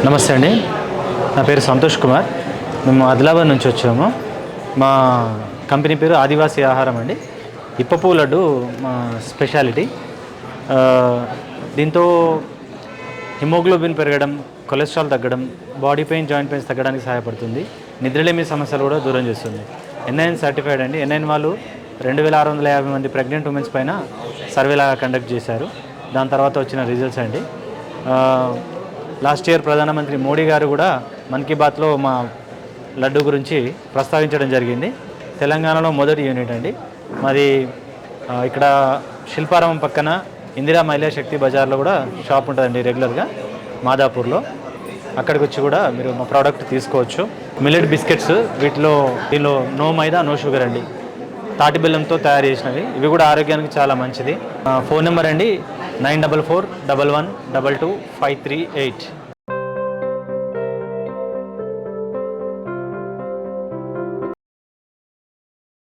నమస్తే అండి, నా పేరు సంతోష్ కుమార్. మేము ఆదిలాబాద్ నుంచి వచ్చాము. మా కంపెనీ పేరు ఆదివాసీ ఆహారం అండి. ఇప్పపు లడ్డు మా స్పెషాలిటీ. దీంతో హిమోగ్లోబిన్ పెరగడం, కొలెస్ట్రాల్ తగ్గడం, బాడీ పెయిన్, జాయింట్ పెయిన్స్ తగ్గడానికి సహాయపడుతుంది. నిద్రలేమి సమస్యలు కూడా దూరం చేస్తుంది. ఎన్ఐఎన్ సర్టిఫైడ్ అండి. ఎన్ఐఎన్ వాళ్ళు 2650 మంది ప్రెగ్నెంట్ ఉమెన్స్ పైన సర్వేలా కండక్ట్ చేశారు. దాని తర్వాత వచ్చిన రిజల్ట్స్ అండి. లాస్ట్ ఇయర్ ప్రధానమంత్రి మోడీ గారు కూడా మన్ కీ బాత్లో మా లడ్డు గురించి ప్రస్తావించడం జరిగింది. తెలంగాణలో మొదటి యూనిట్ అండి మాది. ఇక్కడ శిల్పారామం పక్కన ఇందిరా మహిళా శక్తి బజార్లో కూడా షాప్ ఉంటుందండి రెగ్యులర్గా, మాదాపూర్లో. అక్కడికి వచ్చి కూడా మీరు మా ప్రోడక్ట్ తీసుకోవచ్చు. మిల్లెట్ బిస్కెట్స్, దీనిలో నో మైదా, నో షుగర్ అండి. తాటి బెల్లంతో తయారు చేసినవి. ఇవి కూడా ఆరోగ్యానికి చాలా మంచిది. ఫోన్ నెంబర్ అండి 9441122538.